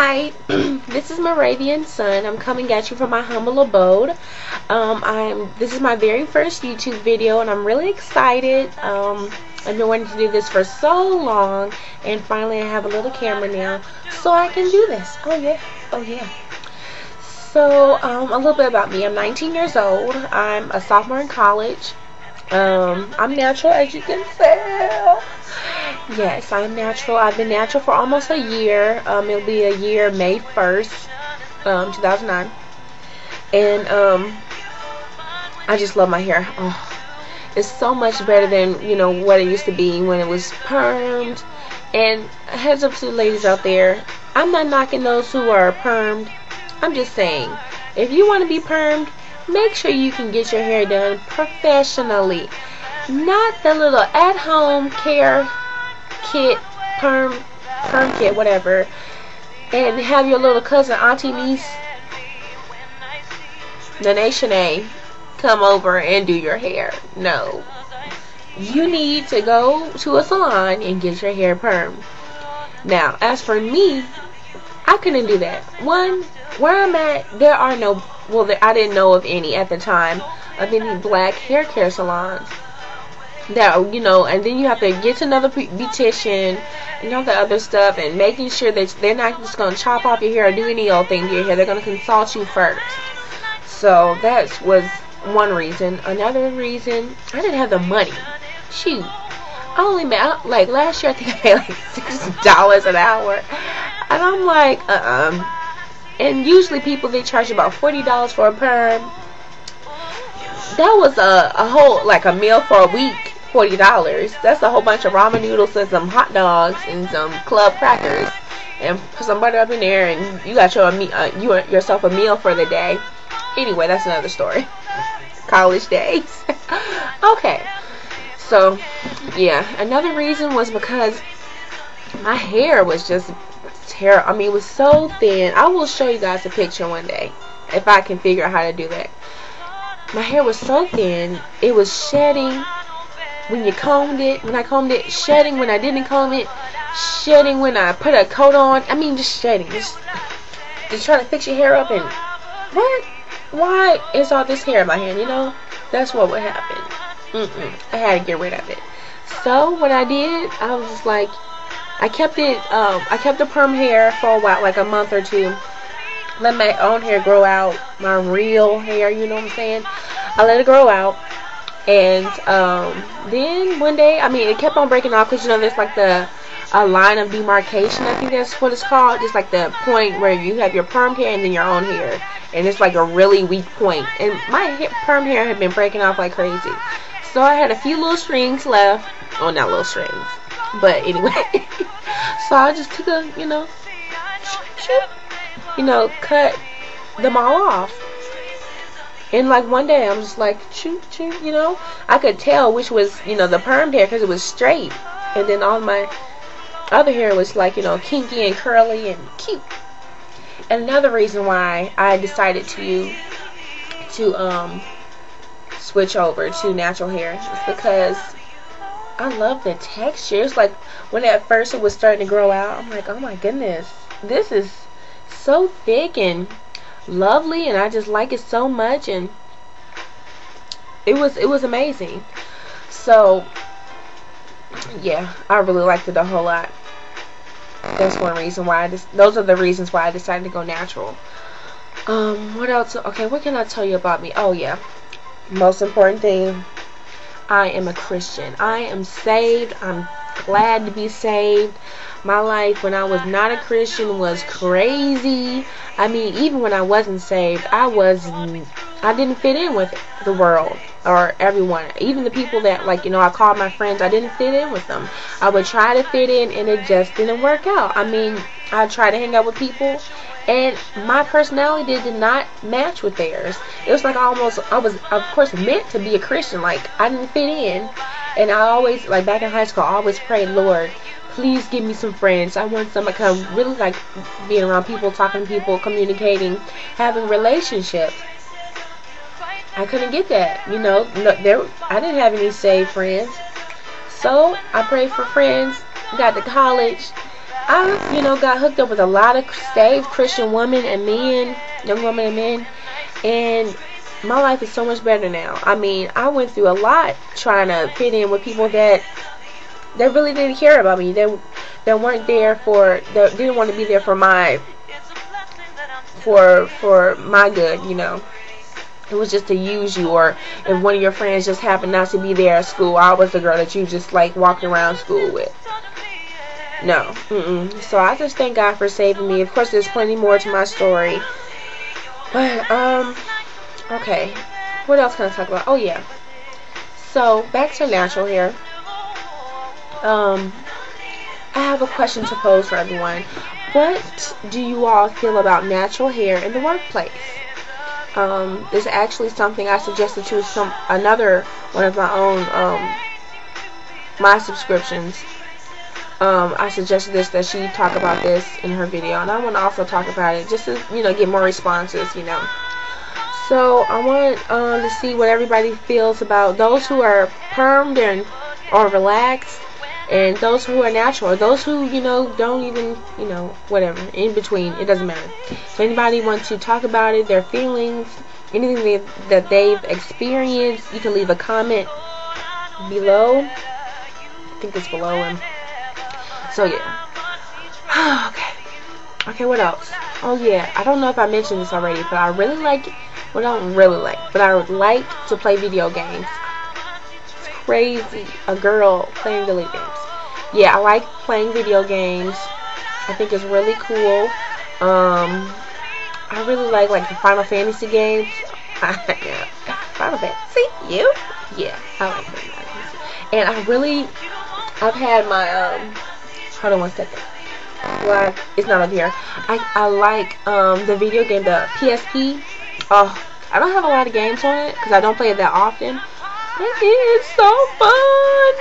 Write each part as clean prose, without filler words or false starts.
Hi, this is MaravianSun. I'm coming at you from my humble abode. This is my very first YouTube video, and I'm really excited. I've been wanting to do this for so long, and finally I have a little camera now, so I can do this. Oh yeah. So, a little bit about me. I'm 19 years old. I'm a sophomore in college. I'm natural, as you can tell. Yes, I'm natural. I've been natural for almost a year. It'll be a year May 1st, 2009. And I just love my hair. Oh, it's so much better than, what it used to be when it was permed. And heads up to the ladies out there, I'm not knocking those who are permed. I'm just saying, if you want to be permed, make sure you can get your hair done professionally. Not the little at-home care kit, perm kit, whatever, and have your little cousin, auntie, niece, the Nation A, come over and do your hair. No. You need to go to a salon and get your hair permed. Now, as for me, I couldn't do that. One, where I'm at, there are no, I didn't know of any at the time, of any black hair care salons. That, and then you have to get to another beautician and all the other stuff, and making sure that they're not just going to chop off your hair or do any old thing to your hair. They're going to consult you first. So that was one reason. Another reason, I didn't have the money. Shoot. I only made, like last year I think I paid like $6 an hour. And I'm like, And usually people, they charge about $40 for a perm. That was a whole, like a meal for a week. $40. That's a whole bunch of ramen noodles and some hot dogs and some club crackers and put some butter up in there, and you got yourself a meal for the day. Anyway, that's another story. College days. Okay. So, yeah. Another reason was because my hair was just terrible. I mean, it was so thin. I will show you guys a picture one day if I can figure out how to do that. My hair was so thin. It was shedding when you combed it, when I combed it, shedding when I didn't comb it, shedding when I put a coat on. I mean, just shedding. Just trying to fix your hair up, and what? Why is all this hair in my hand? That's what would happen. I had to get rid of it. So what I did, I was just like, I kept the perm hair for a while, like a month or two. Let my own hair grow out, my real hair, you know what I'm saying? I let it grow out. And then one day, it kept on breaking off because, there's like a line of demarcation. I think that's what it's called. Just like the point where you have your perm hair and then your own hair. And it's like a really weak point. And my perm hair had been breaking off like crazy. So I had a few little strings left. Oh, not little strings. But anyway. So I just took cut them all off. And like one day I'm just like, shoot, I could tell which was, the permed hair because it was straight. And then all my other hair was like, kinky and curly and cute. And another reason why I decided to switch over to natural hair is because I love the texture. It's like when at first it was starting to grow out, I'm like, oh my goodness, this is so thick and lovely, and I just like it so much, and it was amazing. So yeah, I really liked it a whole lot. That's one reason why those are the reasons why I decided to go natural. What else? Okay, what can I tell you about me? Oh yeah, most important thing, I am a Christian. I am saved. I'm glad to be saved. My life when I was not a Christian was crazy. Even when I wasn't saved, I didn't fit in with the world or everyone. Even the people that, I called my friends, I didn't fit in with them. I would try to fit in, and it just didn't work out. I tried to hang out with people, and my personality did not match with theirs. It was like I was, of course, meant to be a Christian. Like, I didn't fit in. And I always, back in high school, I always prayed, Lord, please give me some friends. I want somebody to really like being around people, talking to people, communicating, having relationships. I couldn't get that, I didn't have any saved friends. So I prayed for friends, got to college, I, got hooked up with a lot of saved Christian women and men, young women and men, and my life is so much better now. I mean, I went through a lot trying to fit in with people that really didn't care about me. They weren't there for, they didn't want to be there for my good, It was just to use you, or if one of your friends just happened not to be there at school, I was the girl that you just like walked around school with. No. So I just thank God for saving me. Of course, there's plenty more to my story. But, okay. What else can I talk about? Oh, yeah. So, back to natural hair. I have a question to pose for everyone. What do you all feel about natural hair in the workplace? This is actually something I suggested to another one of my own, my subscriptions. I suggested that she talk about this in her video, and I want to also talk about it just to, get more responses, So I want to see what everybody feels about those who are permed or relaxed, and those who are natural, or those who, don't even, whatever, in between. It doesn't matter. So anybody wants to talk about it, their feelings, anything that they've experienced, you can leave a comment below. I think it's below him. So yeah. Okay, what else? Oh yeah, I don't know if I mentioned this already, but I really like, well, I don't really like, but I would like to play video games. It's crazy, a girl playing video games. Yeah, I like playing video games. I think it's really cool. I really like the Final Fantasy games. Yeah. Final Fantasy? You? Yeah, I like Final Fantasy. And I've had my, hold on one second. Well, it's not up here. I like the video game, the PSP. Oh, I don't have a lot of games on it because I don't play it that often. It is so fun.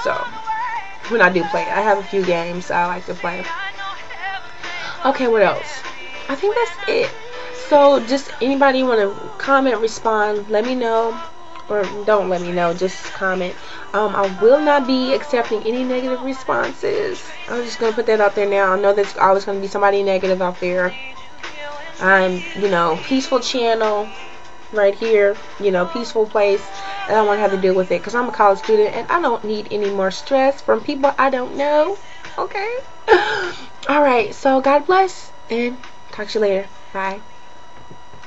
So, when I do play it, I have a few games I like to play. Okay, what else? I think that's it. So, just anybody want to comment, respond, let me know. Or don't let me know, just comment. I will not be accepting any negative responses. I'm just going to put that out there now. I know there's always going to be somebody negative out there. I'm, peaceful channel right here, peaceful place. I don't want to have to deal with it because I'm a college student and I don't need any more stress from people I don't know. Okay? Alright, so God bless and talk to you later. Bye.